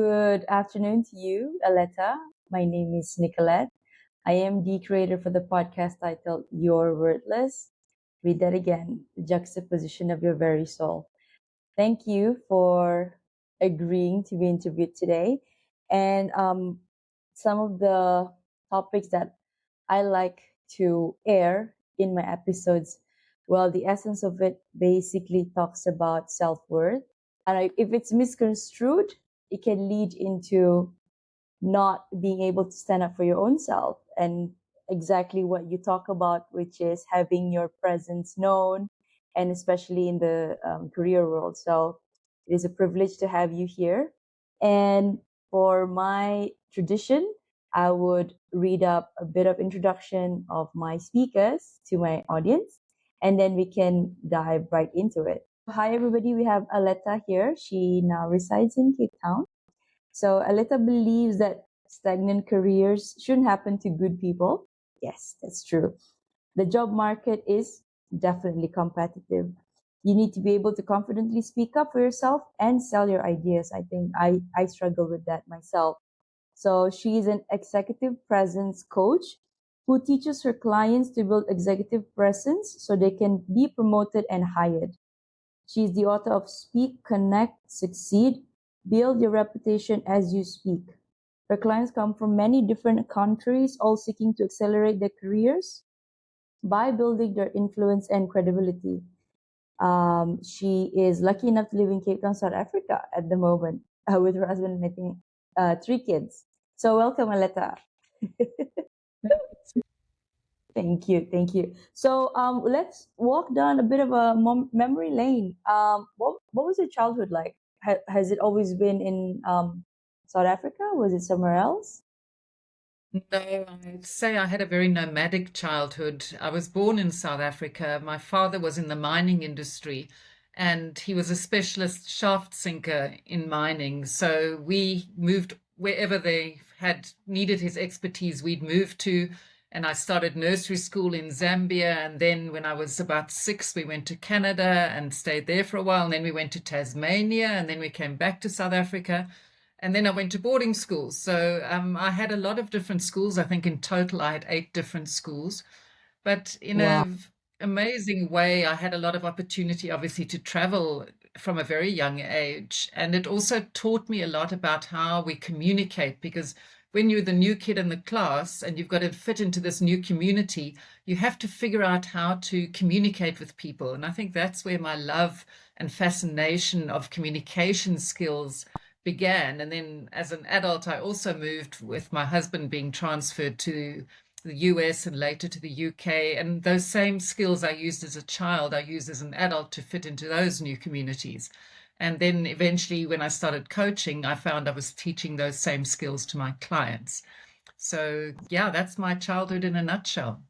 Good afternoon to you, Aletta. My name is Nicolette. I am the creator for the podcast titled You're Worthless. Read that again, the juxtaposition of your very soul. Thank you for agreeing to be interviewed today. And some of the topics that I like to air in my episodes, well, the essence of it basically talks about self worth. And if it's misconstrued, it can lead into not being able to stand up for your own self and exactly what you talk about, which is having your presence known, and especially in the career world. So it is a privilege to have you here. And for my tradition, I would read up a bit of introduction of my speakers to my audience, and then we can dive right into it. Hi, everybody. We have Aletta here. She now resides in Cape Town. So Aletta believes that stagnant careers shouldn't happen to good people. Yes, that's true. The job market is definitely competitive. You need to be able to confidently speak up for yourself and sell your ideas. I think I struggle with that myself. So she's an executive presence coach who teaches her clients to build executive presence so they can be promoted and hired. She's the author of Speak, Connect, Succeed, Build Your Reputation as You Speak. Her clients come from many different countries, all seeking to accelerate their careers by building their influence and credibility. She is lucky enough to live in Cape Town, South Africa at the moment with her husband and I think 3 kids. So welcome, Aletta. Thank you, thank you. So let's walk down a bit of a memory lane. What was your childhood like? Has it always been in South Africa? Was it somewhere else? No, I'd say I had a very nomadic childhood. I was born in South Africa. My father was in the mining industry and he was a specialist shaft sinker in mining. So we moved wherever they had needed his expertise, we'd move to. And I started nursery school in Zambia. And then when I was about 6, we went to Canada and stayed there for a while. And then we went to Tasmania and then we came back to South Africa. And then I went to boarding schools. So I had a lot of different schools. I think in total I had 8 different schools. But in Wow. a amazing way, I had a lot of opportunity, obviously, to travel from a very young age. And it also taught me a lot about how we communicate, because when you're the new kid in the class and you've got to fit into this new community, you have to figure out how to communicate with people. And I think that's where my love and fascination of communication skills began. And then as an adult, I also moved with my husband being transferred to the US and later to the UK. And those same skills I used as a child, I used as an adult to fit into those new communities. And then eventually, when I started coaching, I found I was teaching those same skills to my clients. So, yeah, that's my childhood in a nutshell.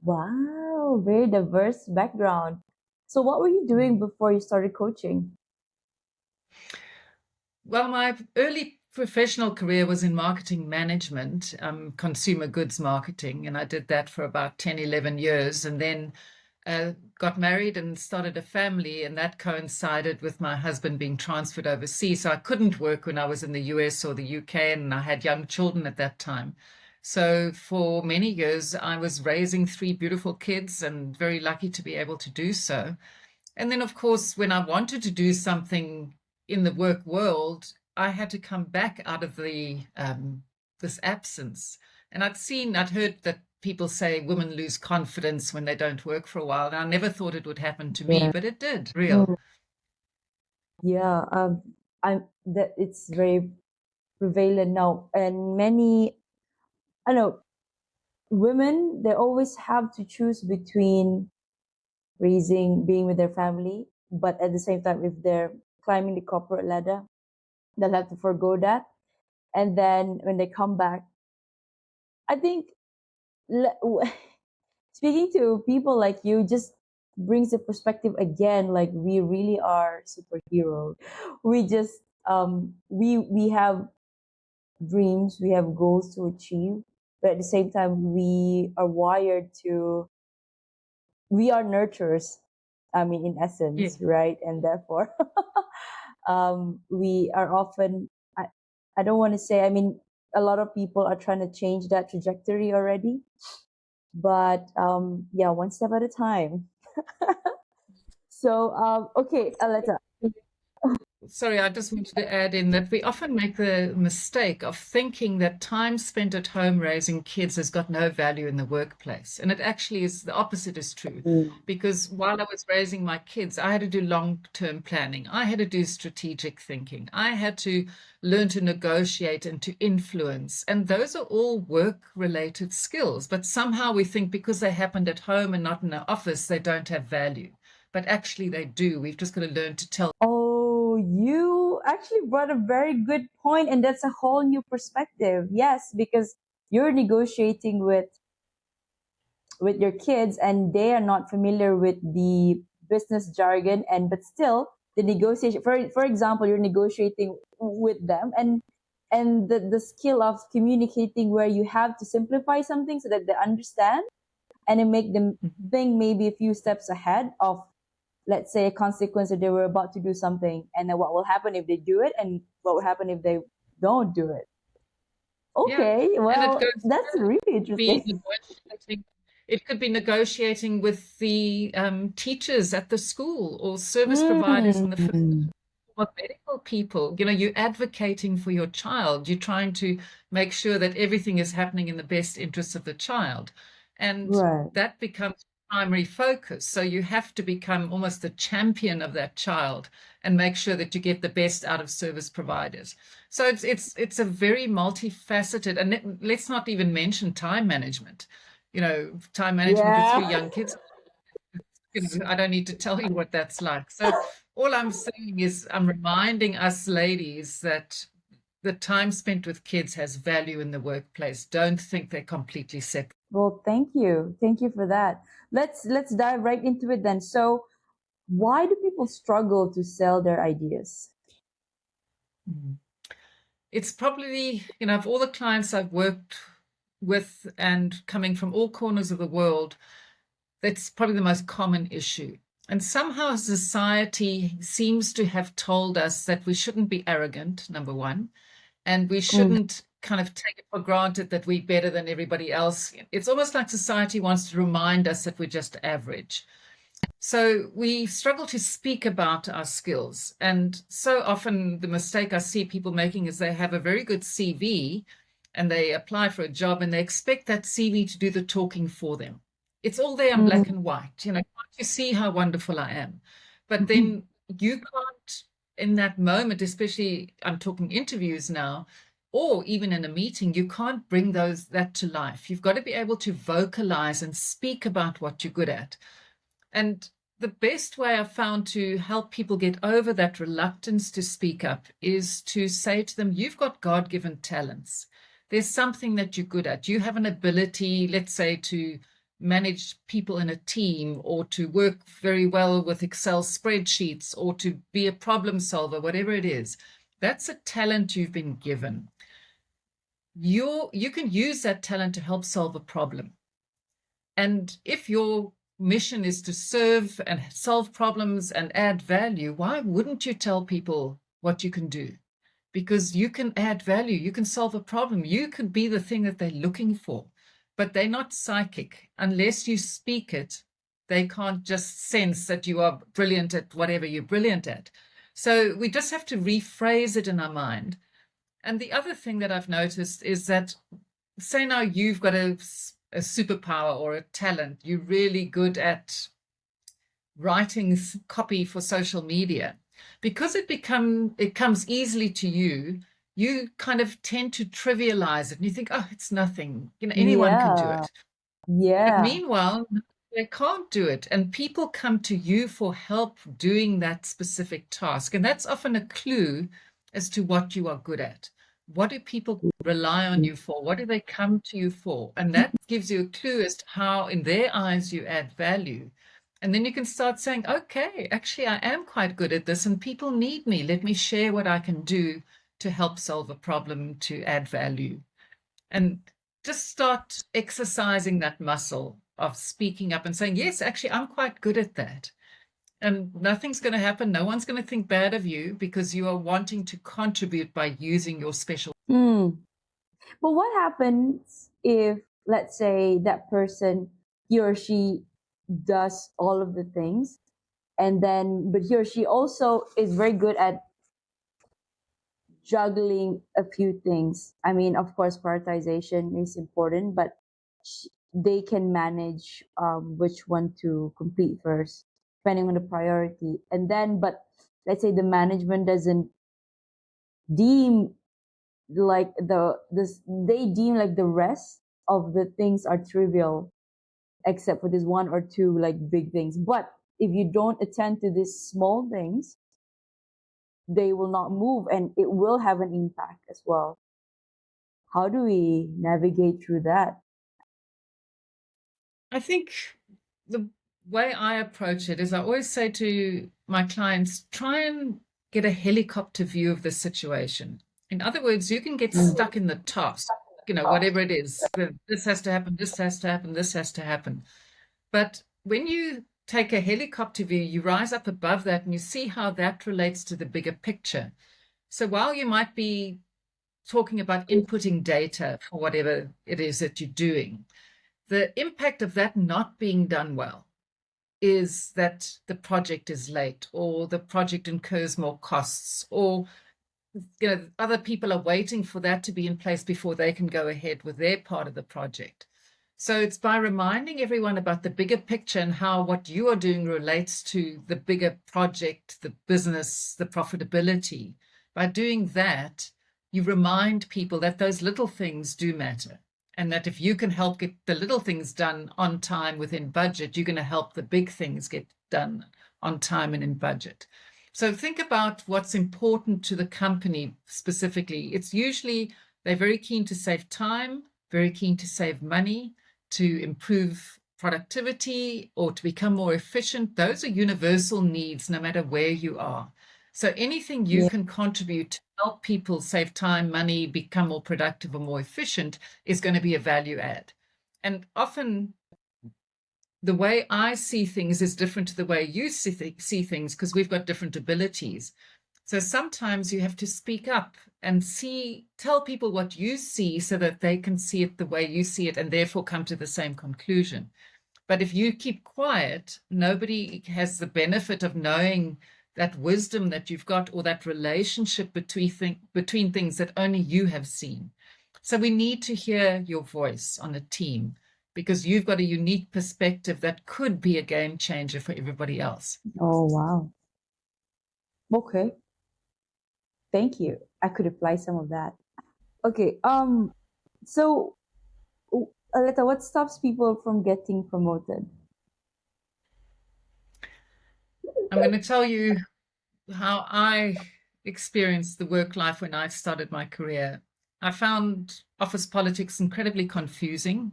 Wow, very diverse background. So what were you doing before you started coaching? Well, my early professional career was in marketing management, consumer goods marketing, and I did that for about 10, 11 years. And then got married and started a family, and that coincided with my husband being transferred overseas. So I couldn't work when I was in the US or the UK, and I had young children at that time. So for many years, I was raising 3 beautiful kids and very lucky to be able to do so. And then, of course, when I wanted to do something in the work world, I had to come back out of the this absence. And I'd heard that people say women lose confidence when they don't work for a while. And I never thought it would happen to me, Yeah. but it did, real. Mm, yeah, I'm that it's very prevalent now, and many, I know, women they always have to choose between being with their family, but at the same time, if they're climbing the corporate ladder, they'll have to forego that. And then when they come back, I think speaking to people like you just brings the perspective again, like we really are superheroes. We just we have dreams, we have goals to achieve, but at the same time we are wired to we are nurturers. I mean, in Yeah. essence, right? And therefore, we are often I don't want to say, I mean, a lot of people are trying to change that trajectory already, but yeah, one step at a time. So, okay, Aletta. Sorry, I just wanted to add in that we often make the mistake of thinking that time spent at home raising kids has got no value in the workplace. And it actually is the opposite is true. Mm. Because while I was raising my kids, I had to do long-term planning. I had to do strategic thinking. I had to learn to negotiate and to influence. And those are all work-related skills. But somehow we think because they happened at home and not in the office, they don't have value. But actually they do. We've just got to learn to tell. Oh, you actually brought a very good point, and that's a whole new perspective. Yes, because you're negotiating with your kids, and they are not familiar with the business jargon, and but still the negotiation. For example, you're negotiating with them, and the skill of communicating where you have to simplify something so that they understand, and it make them think maybe a few steps ahead of, let's say, a consequence that they were about to do something, and then what will happen if they do it, and what will happen if they don't do it. Yeah. Okay, And it well, goes that's really be interesting. negotiating. It could be negotiating with the teachers at the school or service providers in the Mm. or medical people. You know, you're advocating for your child. You're trying to make sure that everything is happening in the best interests of the child. And Right. that becomes primary focus. So you have to become almost the champion of that child and make sure that you get the best out of service providers. So it's a very multifaceted, and let's not even mention time management. You know, time management with three Yeah. young kids, you know, I don't need to tell you what that's like. So all I'm saying is I'm reminding us ladies that the time spent with kids has value in the workplace. Don't think they're completely separate. Well, thank you. Thank you for that. Let's dive right into it then. So, why do people struggle to sell their ideas? Mm. It's probably, you know, of all the clients I've worked with and coming from all corners of the world, that's probably the most common issue. And somehow society seems to have told us that we shouldn't be arrogant, number one, and we Mm. shouldn't kind of take it for granted that we're better than everybody else. It's almost like society wants to remind us that we're just average. So we struggle to speak about our skills. And so often the mistake I see people making is they have a very good CV and they apply for a job and they expect that CV to do the talking for them. It's all there in black Mm. and white. You know, can't you see how wonderful I am? But then you can't, in that moment, especially I'm talking interviews now, or even in a meeting, you can't bring that to life. You've got to be able to vocalize and speak about what you're good at. And the best way I've found to help people get over that reluctance to speak up is to say to them, you've got God-given talents. There's something that you're good at. You have an ability, let's say, to manage people in a team or to work very well with Excel spreadsheets or to be a problem solver, whatever it is. That's a talent you've been given. You can use that talent to help solve a problem. And if your mission is to serve and solve problems and add value, why wouldn't you tell people what you can do? Because you can add value, you can solve a problem, you could be the thing that they're looking for, but they're not psychic. Unless you speak it, they can't just sense that you are brilliant at whatever you're brilliant at. So we just have to rephrase it in our mind. And the other thing that I've noticed is that, say now you've got a superpower or a talent, you're really good at writing copy for social media. Because it comes easily to you, you kind of tend to trivialize it and you think, oh, it's nothing. You know, anyone can do Yeah. it. But Yeah. meanwhile, they can't do it. And people come to you for help doing that specific task. And that's often a clue as to what you are good at. What do people rely on you for? What do they come to you for? And that gives you a clue as to how, in their eyes, you add value. And then you can start saying, okay, actually, I am quite good at this and people need me. Let me share what I can do to help solve a problem, to add value. And just start exercising that muscle of speaking up and saying, yes, actually, I'm quite good at that. And nothing's going to happen. No one's going to think bad of you because you are wanting to contribute by using your special. Mm. But what happens if, let's say, that person, he or she does all of the things, and then, but he or she also is very good at juggling a few things. I mean, of course, prioritization is important, but they can manage which one to complete first, depending on the priority. And then, but let's say the management doesn't deem like they deem like the rest of the things are trivial, except for this one or two like big things. But if you don't attend to these small things, they will not move, and it will have an impact as well. How do we navigate through that? I think the way I approach it is I always say to my clients, try and get a helicopter view of the situation. In other words, you can get stuck in the task, whatever it is. This has to happen, this has to happen, this has to happen. But when you take a helicopter view, you rise up above that and you see how that relates to the bigger picture. So while you might be talking about inputting data for whatever it is that you're doing, the impact of that not being done well is that the project is late, or the project incurs more costs, or other people are waiting for that to be in place before they can go ahead with their part of the project. So it's by reminding everyone about the bigger picture and how what you are doing relates to the bigger project, the business, the profitability. By doing that, you remind people that those little things do matter, and that if you can help get the little things done on time within budget, you're going to help the big things get done on time and in budget. So think about what's important to the company specifically. It's usually they're very keen to save time, very keen to save money, to improve productivity, or to become more efficient. Those are universal needs no matter where you are. So anything you Yeah. can contribute to help people save time, money, become more productive or more efficient is going to be a value add. And often the way I see things is different to the way you see things, because we've got different abilities. So sometimes you have to speak up and tell people what you see so that they can see it the way you see it and therefore come to the same conclusion. But if you keep quiet, nobody has the benefit of knowing that wisdom that you've got, or that relationship between things that only you have seen. So we need to hear your voice on a team, because you've got a unique perspective that could be a game changer for everybody else. Oh, wow. Okay. Thank you. I could apply some of that. Okay. So, Aletta, what stops people from getting promoted? I'm going to tell you how I experienced the work life when I started my career. I found office politics incredibly confusing.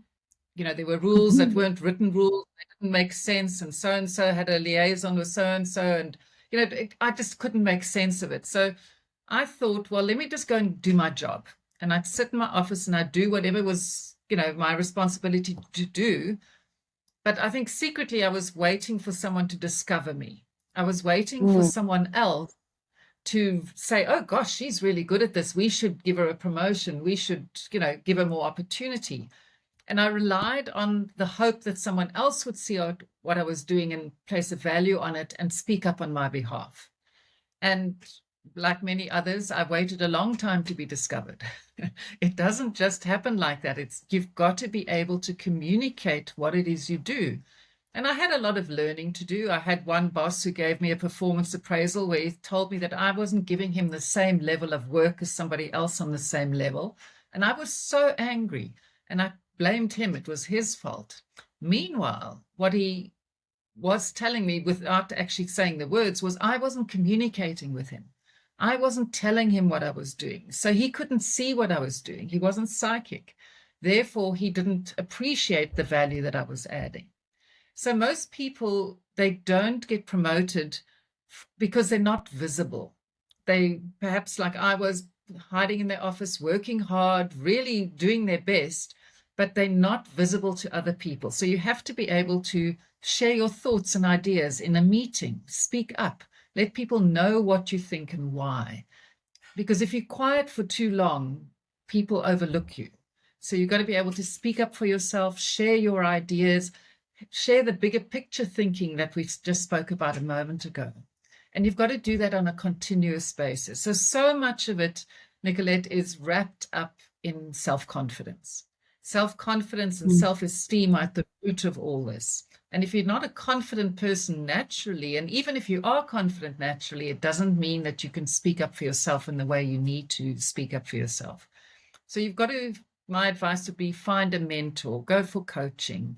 There were rules that weren't written rules, they didn't make sense, and so had a liaison with so and I just couldn't make sense of it. So I thought, well, let me just go and do my job. And I'd sit in my office and I'd do whatever was, my responsibility to do. But I think secretly I was waiting for someone to discover me. I was waiting for Mm. someone else to say, oh gosh, she's really good at this. We should give her a promotion. We should, give her more opportunity. And I relied on the hope that someone else would see what I was doing and place a value on it and speak up on my behalf. And like many others, I waited a long time to be discovered. It doesn't just happen like that. You've got to be able to communicate what it is you do. And I had a lot of learning to do. I had one boss who gave me a performance appraisal where he told me that I wasn't giving him the same level of work as somebody else on the same level. And I was so angry and I blamed him. It was his fault. Meanwhile, what he was telling me without actually saying the words was I wasn't communicating with him. I wasn't telling him what I was doing. So he couldn't see what I was doing. He wasn't psychic. Therefore, he didn't appreciate the value that I was adding. So most people, they don't get promoted because they're not visible. They perhaps, like I was, hiding in their office, working hard, really doing their best, but they're not visible to other people. So you have to be able to Share your thoughts and ideas in a meeting. Speak up. Let people know what you think and why. Because if you're quiet for too long, people overlook you. So you've got to be able to speak up for yourself, share your ideas, share the bigger picture thinking that we just spoke about a moment ago. And you've got to do that on a continuous basis. So much of it, Nicolette, is wrapped up in self-confidence. Self-confidence and self-esteem are at the root of all this. And if you're not a confident person naturally, and even if you are confident naturally, it doesn't mean that you can speak up for yourself in the way you need to speak up for yourself. So you've got to, my advice would be find a mentor, go for coaching.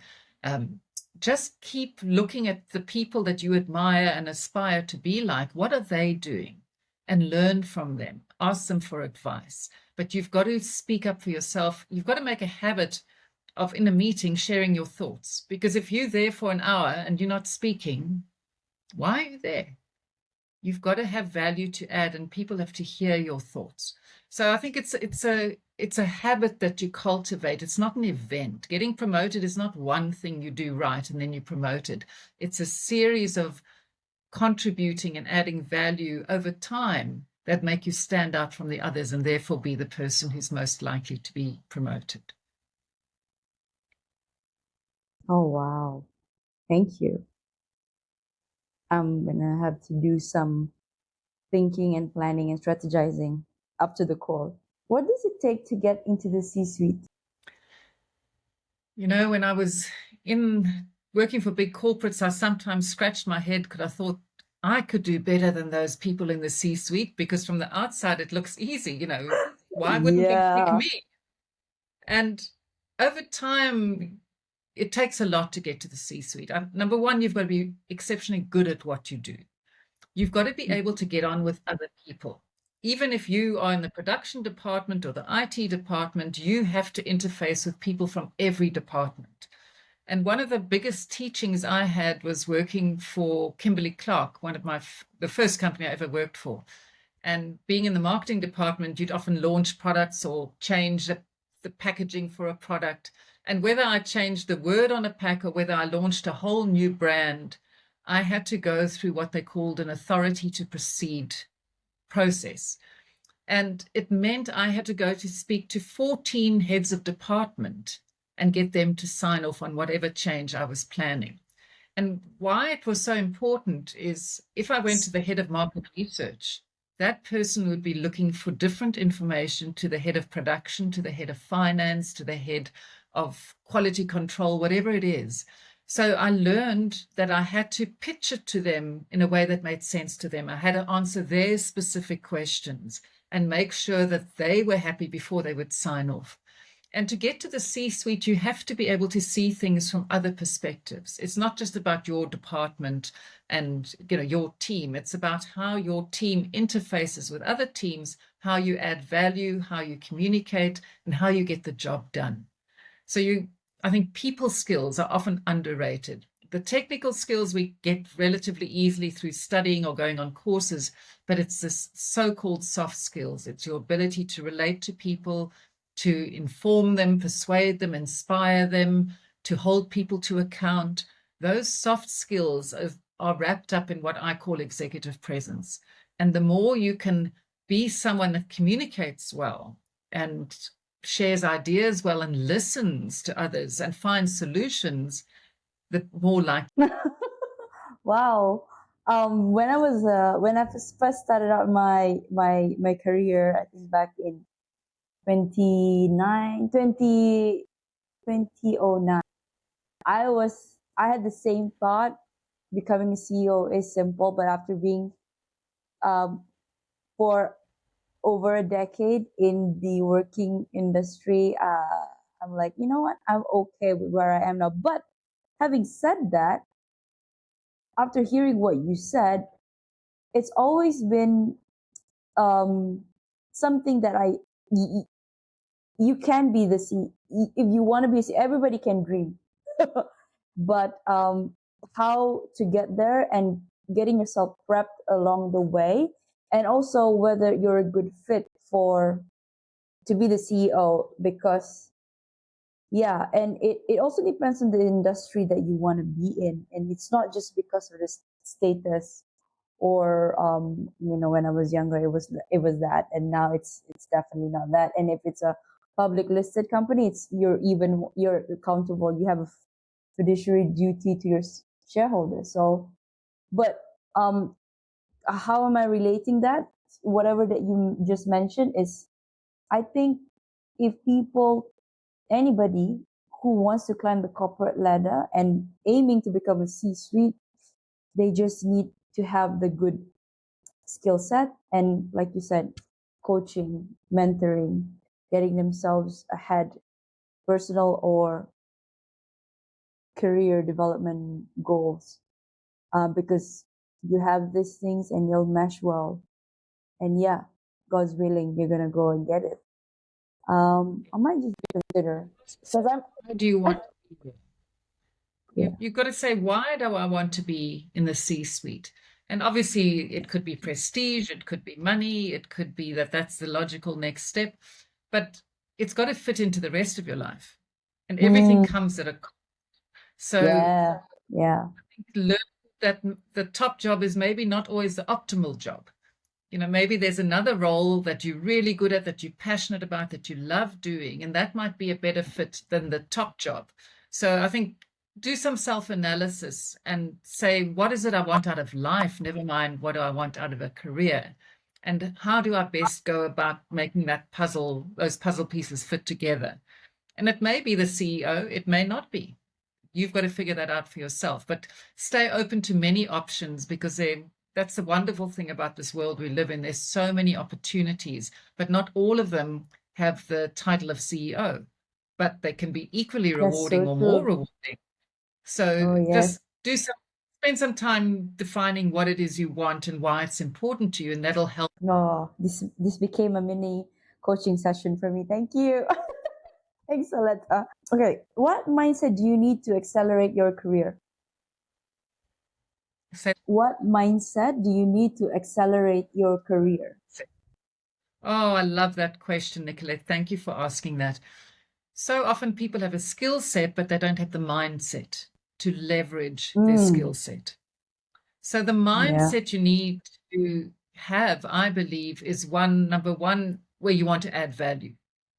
Just keep looking at the people that you admire and aspire to be like. What are they doing? And learn from them. Ask them for advice. But you've got to speak up for yourself. You've got to make a habit of, in a meeting, sharing your thoughts. Because if you're there for an hour and you're not speaking, why are you there? You've got to have value to add, and people have to hear your thoughts. So I think it's a habit that you cultivate. It's not an event. Getting promoted is not one thing you do right and then you're promoted. It's a series of contributing and adding value over time that make you stand out from the others and therefore be the person who's most likely to be promoted. Oh, wow. Thank you. I'm gonna have to do some thinking and planning and strategizing up to the core. What does it take to get into the C-suite? You know, when I was in working for big corporates, I sometimes scratched my head because I thought I could do better than those people in the C-suite, because from the outside it looks easy. You know, why wouldn't they pick Yeah. me? And over time, it takes a lot to get to the C-suite. Number one, you've got to be exceptionally good at what you do. You've got to be able to get on with other people. Even if you are in the production department or the IT department, you have to interface with people from every department. And one of the biggest teachings I had was working for Kimberly-Clark, one of the first company I ever worked for. And being in the marketing department, you'd often launch products or change the packaging for a product. And whether I changed the word on a pack or whether I launched a whole new brand, I had to go through what they called an authority to proceed process. And it meant I had to go to speak to 14 heads of department and get them to sign off on whatever change I was planning. And why it was so important is if I went to the head of market research, that person would be looking for different information to the head of production, to the head of finance, to the head of quality control, whatever it is. So I learned that I had to pitch it to them in a way that made sense to them. I had to answer their specific questions and make sure that they were happy before they would sign off. And to get to the C-suite, you have to be able to see things from other perspectives. It's not just about your department and your team. It's about how your team interfaces with other teams, how you add value, how you communicate, and how you get the job done. So I think people skills are often underrated. The technical skills we get relatively easily through studying or going on courses, but it's this so-called soft skills. It's your ability to relate to people, to inform them, persuade them, inspire them, to hold people to account. Those soft skills are wrapped up in what I call executive presence. And the more you can be someone that communicates well and shares ideas well and listens to others and finds solutions, the more likely. Wow. When I first started out my career, I think back in 2009, I had the same thought. Becoming a CEO is simple, but after being um, for over a decade in the working industry, I'm like, you know what? I'm okay with where I am now. But having said that, after hearing what you said, it's always been um, something that you can be the C. If you want to be a C, everybody can dream. But how to get there and getting yourself prepped along the way, and also whether you're a good fit for to be the CEO, because Yeah, and it also depends on the industry that you want to be in, and it's not just because of the status or when I was younger it was that, and now it's definitely not that. And if it's a public listed company, you're accountable, you have a fiduciary duty to your shareholders. So, but how am I relating that? Whatever that you just mentioned is, I think, if people, anybody who wants to climb the corporate ladder and aiming to become a C-suite, they just need to have the good skill set and, like you said, coaching, mentoring, getting themselves ahead, personal or career development goals, because you have these things and you'll mesh well. And yeah, God's willing, you're gonna go and get it. I might just consider, So because I'm why do you want to be there? yeah. You've got to say, why do I want to be in the C-suite? And obviously, it could be prestige, it could be money, it could be that that's the logical next step, but it's got to fit into the rest of your life. And everything Mm, comes at a cost. So yeah, yeah. learn that the top job is maybe not always the optimal job. Maybe there's another role that you're really good at, that you're passionate about, that you love doing, and that might be a better fit than the top job. So I think do some self-analysis and say, what is it I want out of life? Never mind, what do I want out of a career? And how do I best go about making those puzzle pieces fit together? And it may be the CEO, it may not be. You've got to figure that out for yourself, but stay open to many options, because that's the wonderful thing about this world we live in. There's so many opportunities, but not all of them have the title of CEO, but they can be equally That's so rewarding or more true. rewarding. So Oh yes. just spend some time defining what it is you want and why it's important to you, and that'll help. No, this became a mini coaching session for me. Thank you. Thanks, Aletta. Okay, what mindset do you need to accelerate your career? Say, What mindset do you need to accelerate your career? oh, I love that question, Nicolette. Thank you for asking that. So often people have a skill set, but they don't have the mindset to leverage their skill Mm, set. So the yeah. mindset you need to have, I believe, is number one, where you want to add value.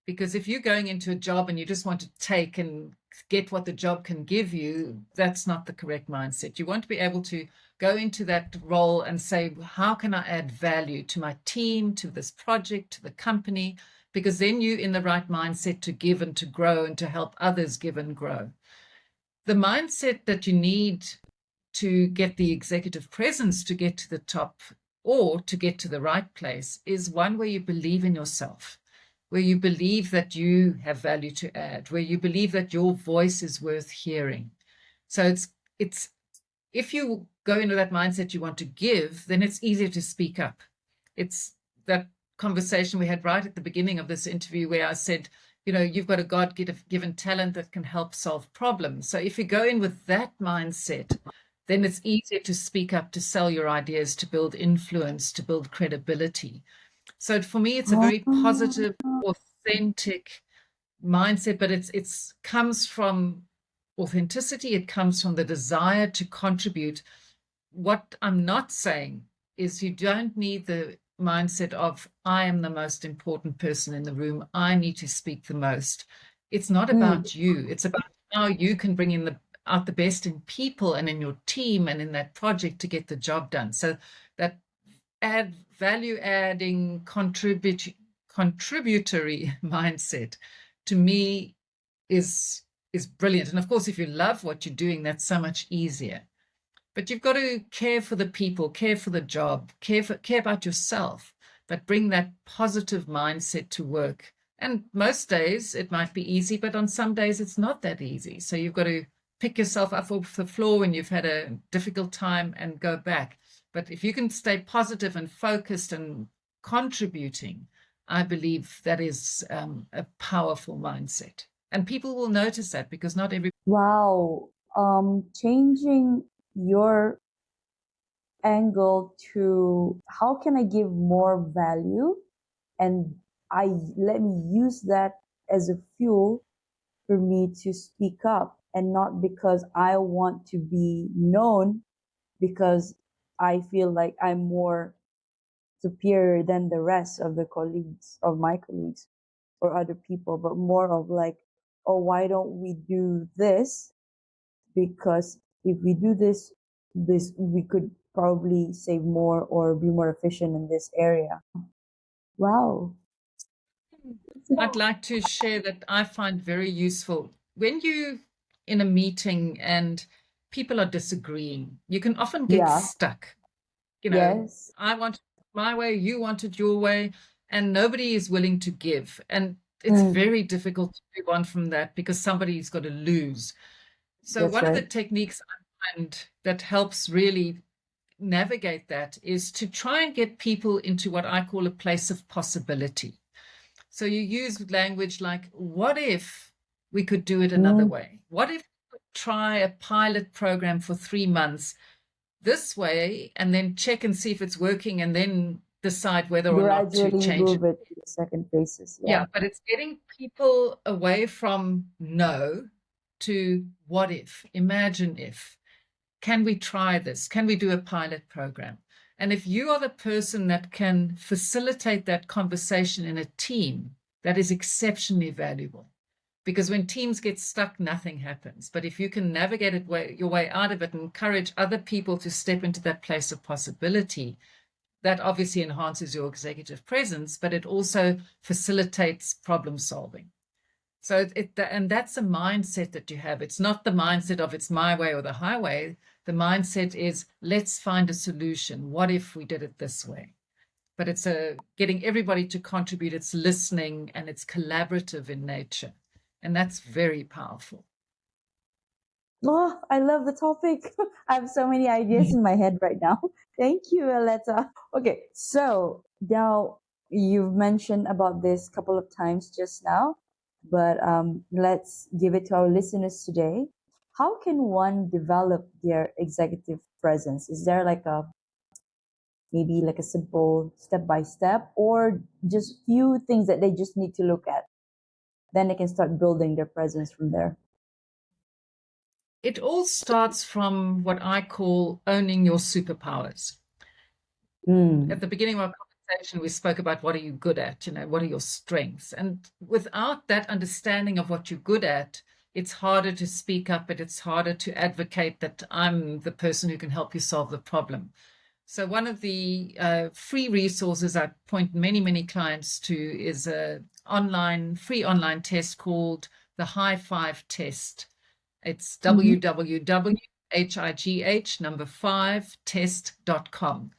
Because if you're going into a job and you just want to take and get what the job can give you, that's not the correct mindset. You want to be able to go into that role and say, how can I add value to my team, to this project, to the company? Because then you're in the right mindset to give and to grow and to help others give and grow. The mindset that you need to get the executive presence to get to the top or to get to the right place is one where you believe in yourself, where you believe that you have value to add, where you believe that your voice is worth hearing. So it's if you go into that mindset you want to give, then it's easier to speak up. It's that conversation we had right at the beginning of this interview where I said, you've got a God-given talent that can help solve problems. So if you go in with that mindset, then it's easier to speak up, to sell your ideas, to build influence, to build credibility. So for me, it's a very Oh, positive, authentic mindset, but it's comes from authenticity. It comes from the desire to contribute. What I'm not saying is you don't need the mindset of, I am the most important person in the room, I need to speak the most. It's not mm. about you. It's about how you can bring out the best in people and in your team and in that project to get the job done. So that value adding, contributory mindset, to me, is brilliant. And of course, if you love what you're doing, that's so much easier. But you've got to care for the people, care for the job, care about yourself, but bring that positive mindset to work. And most days it might be easy, but on some days it's not that easy. So you've got to pick yourself up off the floor when you've had a difficult time and go back. But if you can stay positive and focused and contributing, I believe that is a powerful mindset. And people will notice that, because not every. Wow. Changing your angle to how can I give more value, and I let me use that as a fuel for me to speak up, and not because I want to be known, because I feel like I'm more superior than the rest of the colleagues, of my colleagues or other people, but more of like, oh, why don't we do this? Because if we do this we could probably save more or be more efficient in this area. Wow. I'd like to share that I find very useful when you in a meeting and people are disagreeing, you can often get Yeah. stuck. Yes. I want it my way, you want it your way, and nobody is willing to give. And it's Mm, very difficult to move on from that because somebody's got to lose. So that's one of the right. techniques I find that helps really navigate that is to try and get people into what I call a place of possibility. So you use language like, what if we could do it another Mm, way? What if we could try a pilot program for 3 months this way and then check and see if it's working and then decide whether or not to gradually change it? move it to the second phases. Yeah, Yeah. but it's getting people away from no to what if, imagine if. Can we try this? Can we do a pilot program? And if you are the person that can facilitate that conversation in a team, that is exceptionally valuable. Because when teams get stuck, nothing happens. But if you can navigate your way out of it and encourage other people to step into that place of possibility, that obviously enhances your executive presence, but it also facilitates problem solving. So and that's a mindset that you have. It's not the mindset of it's my way or the highway. The mindset is let's find a solution. What if we did it this way? But it's getting everybody to contribute. It's listening and it's collaborative in nature. And that's very powerful. Oh, I love the topic. I have so many ideas in my head right now. Thank you, Aletta. Okay, so now you've mentioned about this a couple of times just now, but let's give it to our listeners today. How can one develop their executive presence? Is there like a maybe like a simple step by step, or just few things that they just need to look at? Then they can start building their presence from there. It all starts from what I call owning your superpowers. At Mm. the beginning of our conversation, we spoke about what are you good at, what are your strengths? And without that understanding of what you're good at, it's harder to speak up, and it's harder to advocate that I'm the person who can help you solve the problem. So one of the free resources I point many, many clients to is a free online test called the High Five Test. It's Mhm. www.high5test.com.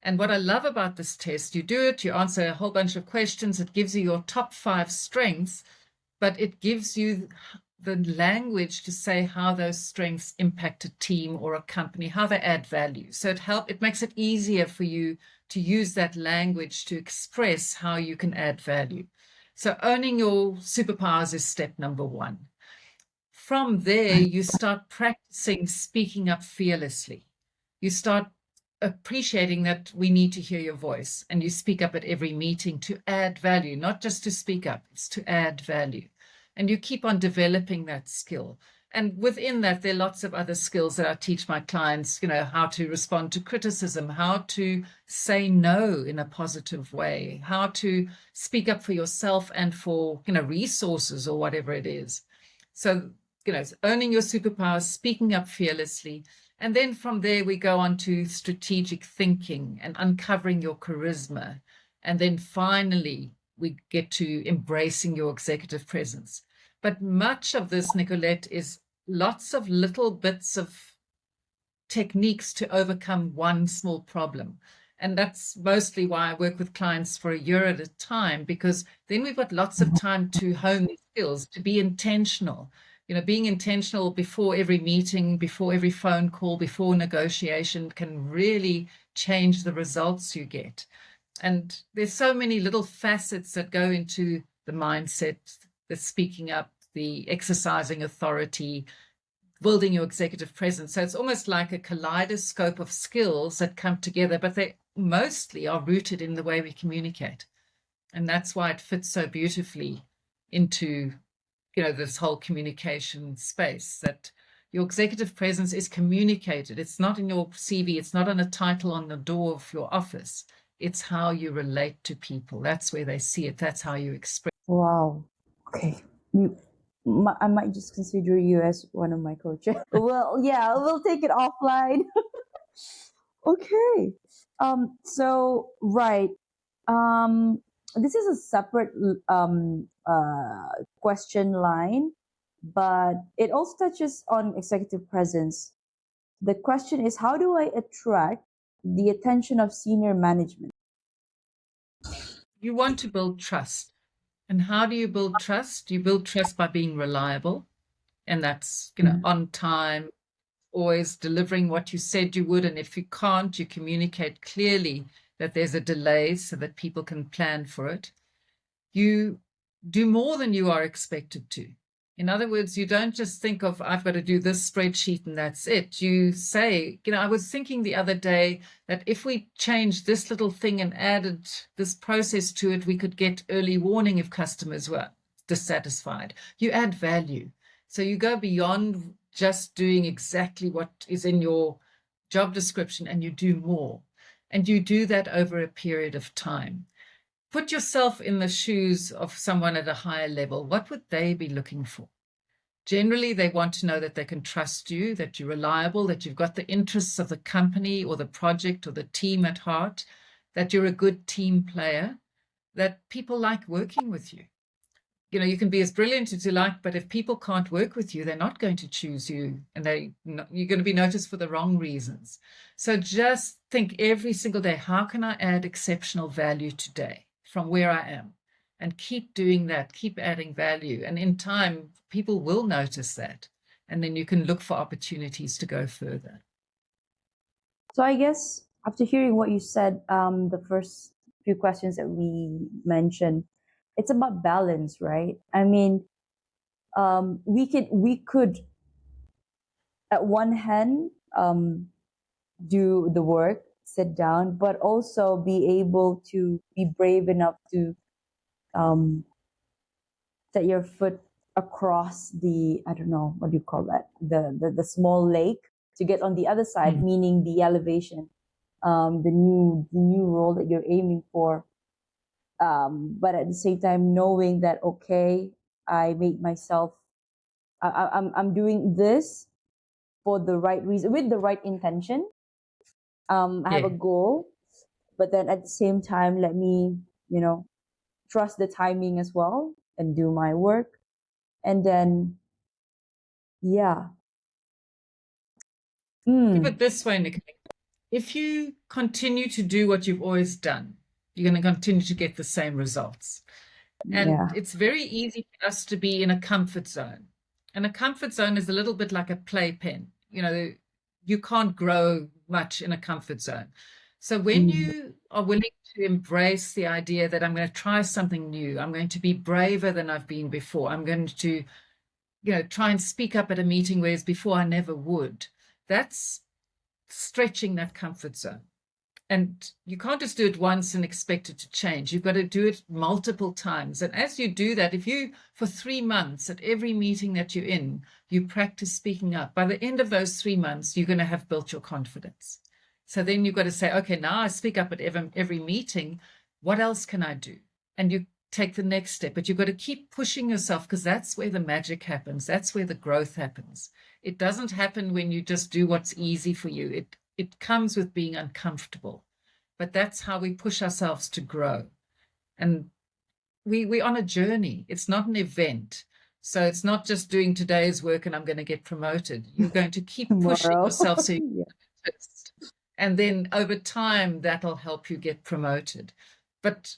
And what I love about this test, you do it, you answer a whole bunch of questions, it gives you your top 5 strengths, but it gives you the language to say how those strengths impact a team or a company, how they add value. So it makes it easier for you to use that language to express how you can add value. So owning your superpowers is step number 1. From there, you start practicing speaking up fearlessly. You start appreciating that we need to hear your voice, and you speak up at every meeting to add value, not just to speak up, it's to add value. And you keep on developing that skill. And within that, there are lots of other skills that I teach my clients, how to respond to criticism, how to say no in a positive way, how to speak up for yourself and for, resources or whatever it is. So, owning your superpowers, speaking up fearlessly. And then from there, we go on to strategic thinking and uncovering your charisma. And then finally, we get to embracing your executive presence. But much of this, Nicolette, is lots of little bits of techniques to overcome one small problem. And that's mostly why I work with clients for a year at a time, because then we've got lots of time to hone these skills, to be intentional. Being intentional before every meeting, before every phone call, before negotiation can really change the results you get. And there's so many little facets that go into the mindset, the speaking up, the exercising authority, building your executive presence. So it's almost like a kaleidoscope of skills that come together, but they mostly are rooted in the way we communicate. And that's why it fits so beautifully into this whole communication space, that your executive presence is communicated. It's not in your CV. It's not on a title on the door of your office. It's how you relate to people. That's where they see it. That's how you express. Wow. Okay. I might just consider you as one of my coaches. Well, yeah, we'll take it offline. Okay. So right. This is a separate question line, but it also touches on executive presence. The question is, how do I attract the attention of senior management? You want to build trust. And how do you build trust? You build trust by being reliable. And that's, on time, always delivering what you said you would. And if you can't, you communicate clearly that there's a delay so that people can plan for it. You do more than you are expected to. In other words, you don't just think of, I've got to do this spreadsheet and that's it. You say, I was thinking the other day that if we changed this little thing and added this process to it, we could get early warning if customers were dissatisfied. You add value. So you go beyond just doing exactly what is in your job description, and you do more. And you do that over a period of time. Put yourself in the shoes of someone at a higher level. What would they be looking for? Generally, they want to know that they can trust you, that you're reliable, that you've got the interests of the company or the project or the team at heart, that you're a good team player, that people like working with you. You can be as brilliant as you like, but if people can't work with you, they're not going to choose you, and you're going to be noticed for the wrong reasons. So just think every single day, how can I add exceptional value today from where I am? And keep doing that, keep adding value. And in time, people will notice that. And then you can look for opportunities to go further. So I guess after hearing what you said, the first few questions that we mentioned, it's about balance, right? I mean, we could at one hand do the work, sit down, but also be able to be brave enough to set your foot across the, I don't know, what do you call that, the small lake, to get on the other side, meaning the elevation, the new role that you're aiming for. But at the same time, knowing that, okay, I make myself, I'm doing this for the right reason, with the right intention. I have a goal, but then at the same time, let me, trust the timing as well and do my work. And then, yeah. Think of it this way, Nick. If you continue to do what you've always done, you're going to continue to get the same results. And it's very easy for us to be in a comfort zone. And a comfort zone is a little bit like a playpen. You can't grow much in a comfort zone. So when you are willing to embrace the idea that I'm going to try something new, I'm going to be braver than I've been before, I'm going to, try and speak up at a meeting, whereas before I never would, that's stretching that comfort zone. And you can't just do it once and expect it to change. You've got to do it multiple times. And as you do that, if you, for 3 months, at every meeting that you're in, you practice speaking up, by the end of those 3 months, you're going to have built your confidence. So then you've got to say, okay, now I speak up at every meeting. What else can I do? And you take the next step, but you've got to keep pushing yourself, because that's where the magic happens. That's where the growth happens. It doesn't happen when you just do what's easy for you. It comes with being uncomfortable, but that's how we push ourselves to grow. And we're on a journey. It's not an event. So it's not just doing today's work and I'm going to get promoted. You're going to keep pushing yourself so you first. And then over time, that'll help you get promoted. But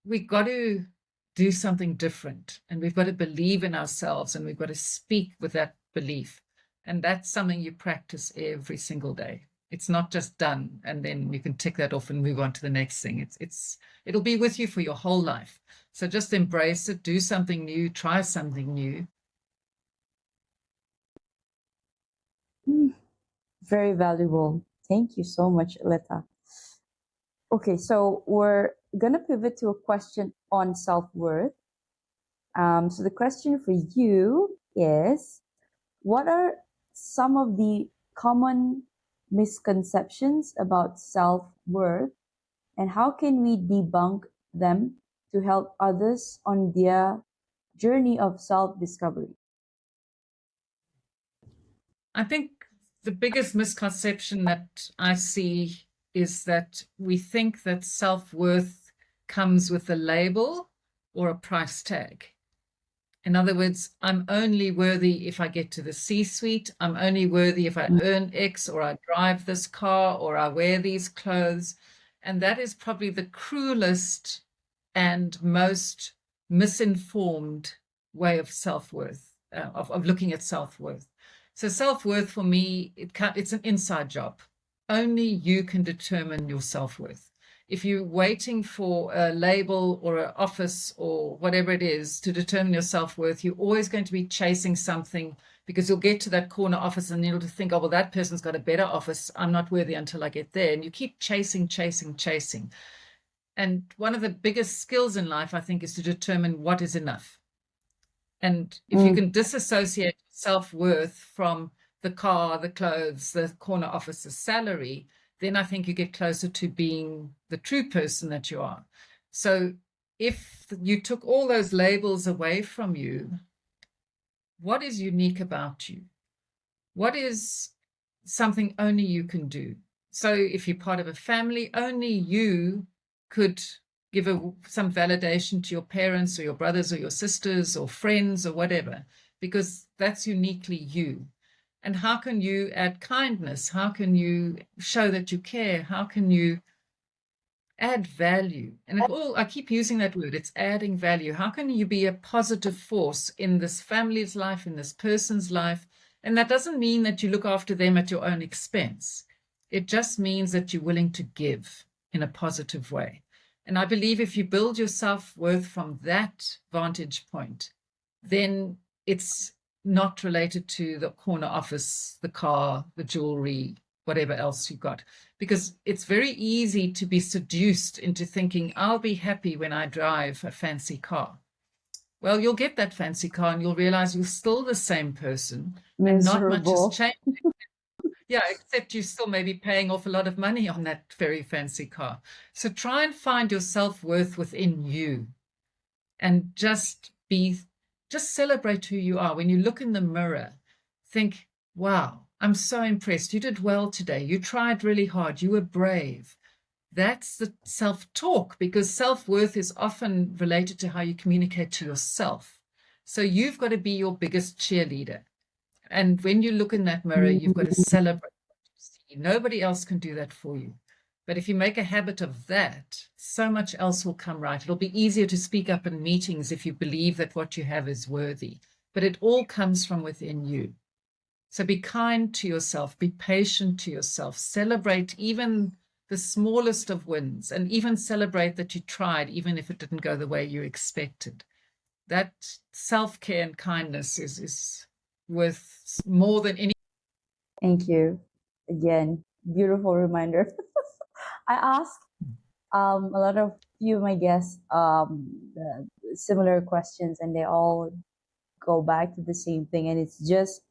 we've got to do something different, and we've got to believe in ourselves, and we've got to speak with that belief. And that's something you practice every single day. It's not just done and then you can tick that off and move on to the next thing. It'll be with you for your whole life. So just embrace it, do something new, try something new. Very valuable. Thank you so much, Aletta. Okay, so we're gonna pivot to a question on self-worth. So the question for you is, what are some of the common misconceptions about self-worth, and how can we debunk them to help others on their journey of self-discovery? I think the biggest misconception that I see is that we think that self-worth comes with a label or a price tag. In other words, I'm only worthy if I get to the C-suite. I'm only worthy if I earn X, or I drive this car, or I wear these clothes. And that is probably the cruelest and most misinformed way of self-worth, of looking at self-worth. So self-worth for me, it's an inside job. Only you can determine your self-worth. If you're waiting for a label or an office or whatever it is to determine your self-worth, you're always going to be chasing something, because you'll get to that corner office and you'll think, oh, well, that person's got a better office. I'm not worthy until I get there. And you keep chasing, chasing, chasing. And one of the biggest skills in life, I think, is to determine what is enough. And if you can disassociate self-worth from the car, the clothes, the corner office's salary, then I think you get closer to being the true person that you are. So if you took all those labels away from you, what is unique about you? What is something only you can do? So if you're part of a family, only you could give some validation to your parents or your brothers or your sisters or friends or whatever, because that's uniquely you. And how can you add kindness? How can you show that you care? How can you add value? And I keep using that word, it's adding value. How can you be a positive force in this family's life, in this person's life? And that doesn't mean that you look after them at your own expense. It just means that you're willing to give in a positive way. And I believe if you build your self-worth from that vantage point, then it's not related to the corner office, the car, the jewelry, whatever else you got. Because it's very easy to be seduced into thinking, I'll be happy when I drive a fancy car. Well, you'll get that fancy car and you'll realize you're still the same person and not much has Miserable. changed. Yeah, except you're still maybe paying off a lot of money on that very fancy car. So try and find your self-worth within you, and just celebrate who you are. When you look in the mirror, think, wow, I'm so impressed. You did well today. You tried really hard. You were brave. That's the self-talk, because self-worth is often related to how you communicate to yourself. So you've got to be your biggest cheerleader. And when you look in that mirror, you've got to celebrate what you see. Nobody else can do that for you. But if you make a habit of that, so much else will come right. It'll be easier to speak up in meetings if you believe that what you have is worthy. But it all comes from within you. So be kind to yourself, be patient to yourself, celebrate even the smallest of wins, and even celebrate that you tried, even if it didn't go the way you expected. That self-care and kindness is worth more than any. Thank you. Again, beautiful reminder. I ask a lot of few of my guests similar questions, and they all go back to the same thing. And it's just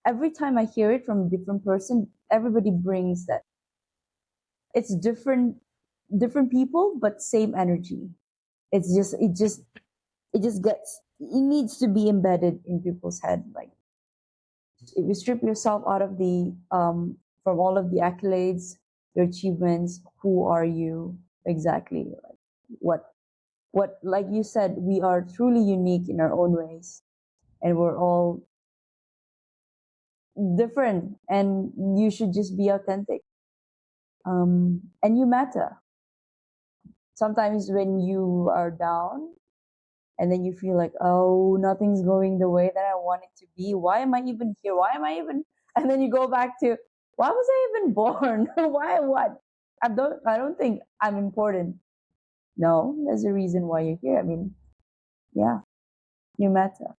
every time I hear it from a different person, everybody brings that. It's different people, but same energy. It needs to be embedded in people's head. Like, if you strip yourself out of the from all of the accolades, your achievements, who are you exactly? Like, what like you said, we are truly unique in our own ways, and we're all different, and you should just be authentic. And you matter. Sometimes when you are down and then you feel like, oh, nothing's going the way that I want it to be. Why am I even here? Why am I even? And then you go back to, why was I even born? Why? What? I don't think I'm important. No, there's a reason why you're here. I mean, yeah, you matter.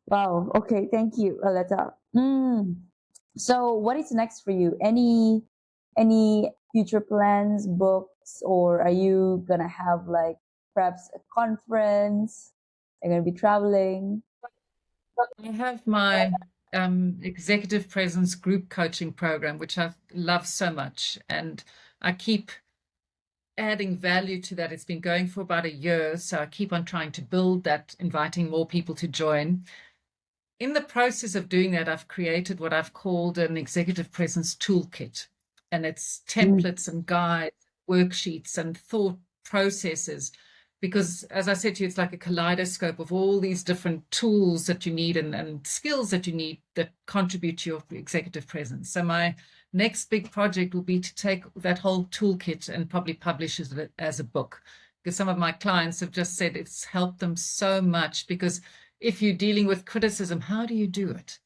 Wow. Okay. Thank you, Aletta. So, what is next for you? Any future plans, books, or are you gonna have like perhaps a conference? You're going to be traveling. I have my executive presence group coaching program, which I love so much. And I keep adding value to that. It's been going for about a year. So I keep on trying to build that, inviting more people to join. In the process of doing that, I've created what I've called an executive presence toolkit. And it's Mm. templates and guides, worksheets, and thought processes. Because as I said to you, it's like a kaleidoscope of all these different tools that you need and skills that you need that contribute to your executive presence. So my next big project will be to take that whole toolkit and probably publish it as a book. Because some of my clients have just said it's helped them so much. Because if you're dealing with criticism, how do you do it?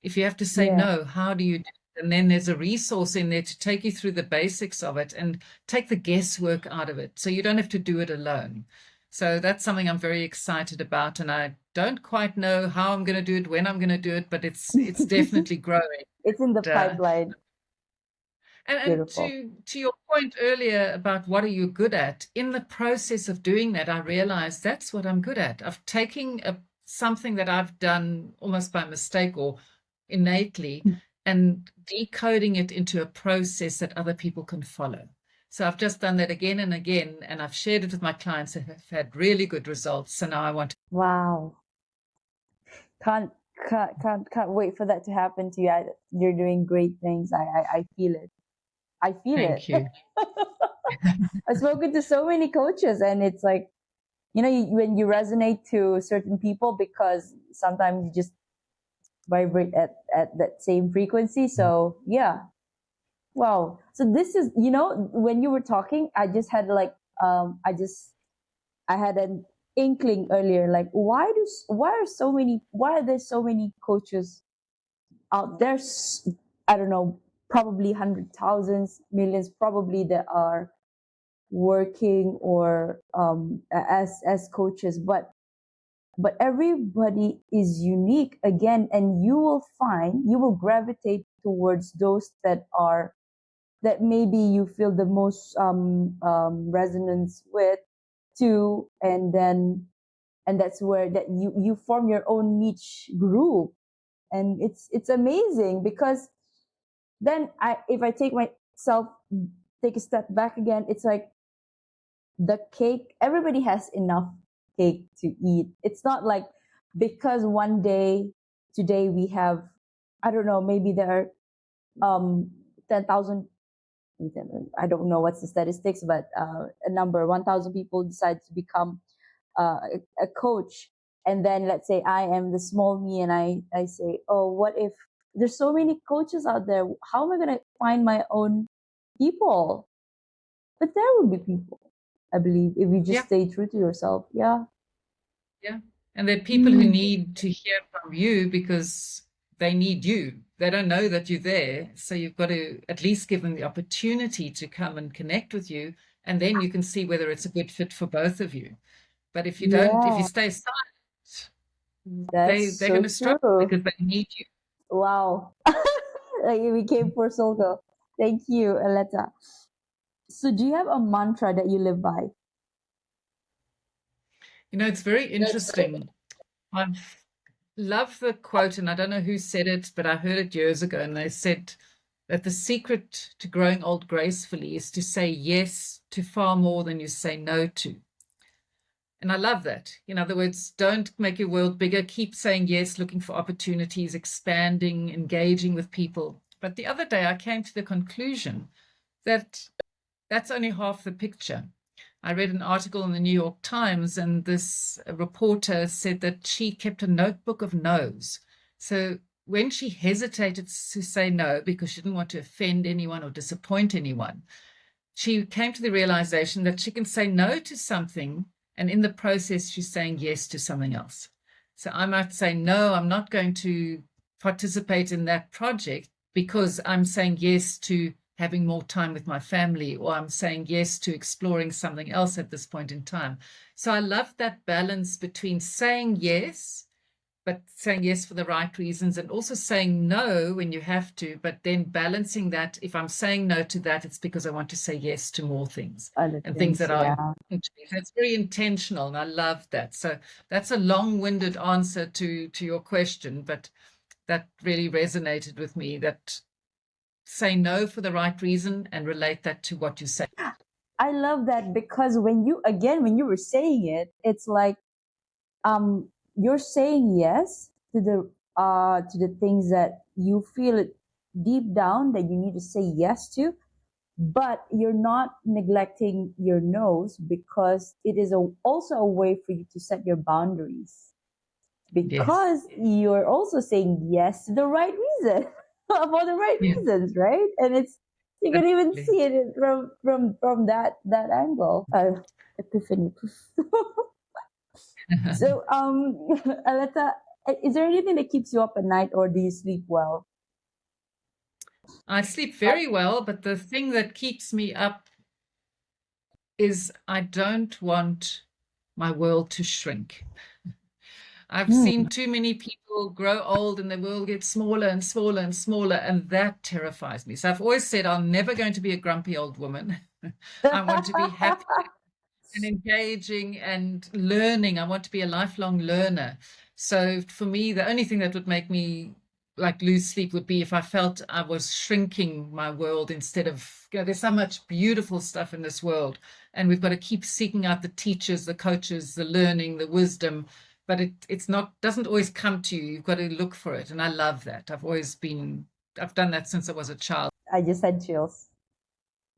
If you have to say Yeah. no, how do you do it? And then there's a resource in there to take you through the basics of it and take the guesswork out of it. So you don't have to do it alone. So that's something I'm very excited about. And I don't quite know how I'm going to do it, when I'm going to do it, but it's definitely growing. It's in the And, pipeline. and Beautiful. to your point earlier about what are you good at, in the process of doing that, I realized that's what I'm good at. I've taken something that I've done almost by mistake or innately and decoding it into a process that other people can follow. So I've just done that again and again, and I've shared it with my clients who have had really good results. So now I want to Wow. Can't can't wait for that to happen to you. You're doing great things. I feel it. I feel it. thank you. I've spoken to so many coaches, and it's like, when you resonate to certain people, because sometimes you just vibrate at that same frequency. So yeah. Wow. So this is, when you were talking, I just had like, I had an inkling earlier, like, why are there so many coaches out there? I don't know, probably hundred thousands, millions, probably, that are working or as coaches, but everybody is unique again, and you will gravitate towards those that maybe you feel the most resonance with too, and that's where that you form your own niche group. And it's amazing, because then if I take a step back again, it's like the cake, everybody has enough cake to eat. It's not like, because one day, today we have, I don't know, maybe there are 10,000, I don't know what's the statistics, but a number, 1,000 people decide to become a coach. And then let's say I am the small me, and I say, oh, what if there's so many coaches out there? How am I going to find my own people? But there will be people, I believe, if you just Yeah, stay true to yourself. Yeah. yeah. And there are people who Mm. need to hear from you because they need you. They don't know that you're there. So you've got to at least give them the opportunity to come and connect with you. And then you can see whether it's a good fit for both of you. But if you don't, if you Yeah, stay silent, that's they're going so to struggle true. because they need you. Wow. Like, we came full circle. Thank you, Aletta. So do you have a mantra that you live by? You know, it's very interesting. I love the quote, and I don't know who said it, but I heard it years ago, and they said that the secret to growing old gracefully is to say yes to far more than you say no to. And I love that. In other words, don't make your world bigger. Keep saying yes, looking for opportunities, expanding, engaging with people. But the other day, I came to the conclusion that that's only half the picture. I read an article in the New York Times, and this reporter said that she kept a notebook of no's. So when she hesitated to say no because she didn't want to offend anyone or disappoint anyone, she came to the realization that she can say no to something, and in the process, she's saying yes to something else. So I might say, no, I'm not going to participate in that project because I'm saying yes to having more time with my family, or I'm saying yes to exploring something else at this point in time. So I love that balance between saying yes but saying yes for the right reasons, and also saying no when you have to, but then balancing that. If I'm saying no to that, it's because I want to say yes to more things Other and things things, that are yeah. important to me. So it's very intentional, and I love that. So that's a long-winded answer to your question, but that really resonated with me, that say no for the right reason and relate that to what you say. I love that because when you were saying it, it's like you're saying yes to the things that you feel it deep down that you need to say yes to, but you're not neglecting your no's because it is also a way for you to set your boundaries Yes, because you're also saying yes to the right reason for the right yeah, reasons, right? And it's you can even absolutely. see it from that angle. Epiphany. So, Aletta, is there anything that keeps you up at night, or do you sleep well? I sleep very well, but the thing that keeps me up is I don't want my world to shrink. I've Hmm. seen too many people grow old and the world gets smaller and smaller and smaller, and that terrifies me. So I've always said I'm never going to be a grumpy old woman. I want to be happy and engaging and learning. I want to be a lifelong learner. So for me, the only thing that would make me like lose sleep would be if I felt I was shrinking my world instead of, there's so much beautiful stuff in this world, and we've got to keep seeking out the teachers, the coaches, the learning, the wisdom. But it's not, doesn't always come to you. You've got to look for it. And I love that. I've done that since I was a child. I just had chills.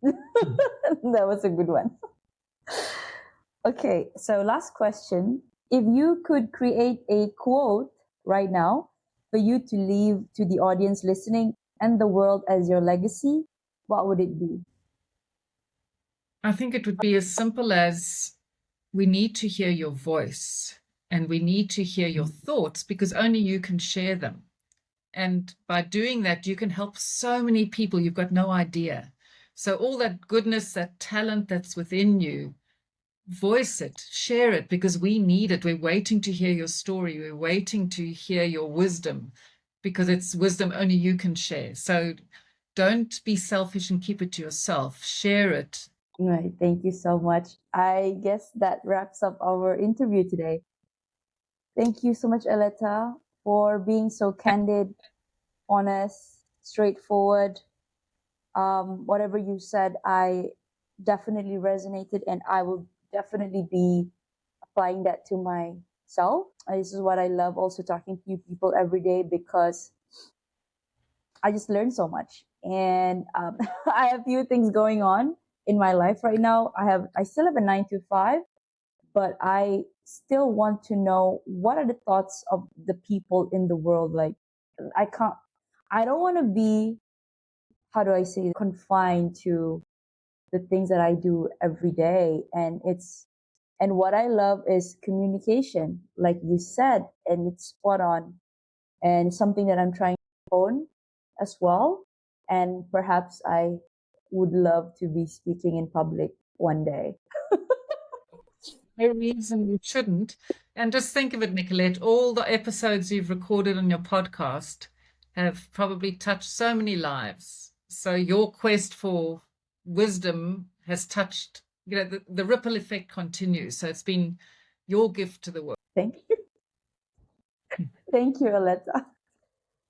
That was a good one. Okay, so last question. If you could create a quote right now for you to leave to the audience listening and the world as your legacy, what would it be? I think it would be as simple as, we need to hear your voice and we need to hear your thoughts because only you can share them. And by doing that, you can help so many people. You've got no idea. So, all that goodness, that talent that's within you, voice it, share it, because we need it. We're waiting to hear your story. We're waiting to hear your wisdom, because it's wisdom only you can share. So, don't be selfish and keep it to yourself. Share it. Right, thank you so much. I guess that wraps up our interview today. Thank you so much, Aletta, for being so candid, honest, straightforward. Whatever you said, I definitely resonated, and I will definitely be applying that to myself. This is what I love also talking to you people every day because I just learned so much. And I have a few things going on in my life right now. I still have a 9 to 5, but I still want to know what are the thoughts of the people in the world. Like, I can't, I don't want to be, how do I say, confined to the things that I do every day. And what I love is communication, like you said, and it's spot on and something that I'm trying to own as well. And perhaps I would love to be speaking in public one day. No reason you shouldn't. And just think of it, Nicolette, all the episodes you've recorded on your podcast have probably touched so many lives. So your quest for wisdom has touched, the ripple effect continues. So it's been your gift to the world. Thank you. Thank you, Aletta.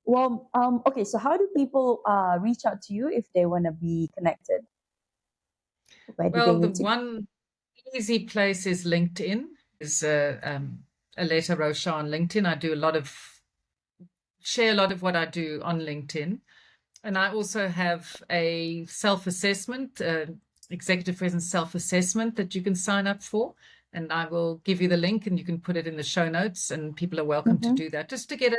Well, okay, so how do people reach out to you if they want to be connected? Where do they Well, the need to? one easy place is LinkedIn, is Aletta Rochat on LinkedIn. I do share a lot of what I do on LinkedIn. And I also have a self-assessment, executive presence self-assessment that you can sign up for. And I will give you the link and you can put it in the show notes, and people are welcome to Mm-hmm. do that, just to get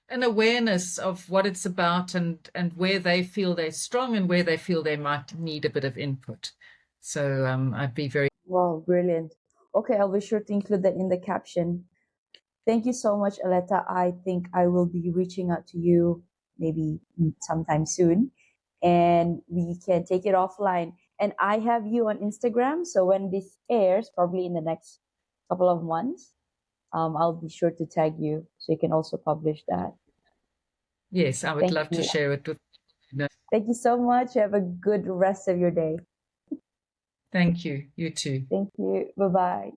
an awareness of what it's about, and where they feel they're strong and where they feel they might need a bit of input. So I'd be very. Wow, brilliant. Okay, I'll be sure to include that in the caption. Thank you so much, Aletta. I think I will be reaching out to you maybe sometime soon, and we can take it offline. And I have you on Instagram, so when this airs, probably in the next couple of months, I'll be sure to tag you so you can also publish that. Yes, I would Thank love to you. share it with you. Thank you so much. Have a good rest of your day. Thank you. You too. Thank you. Bye bye.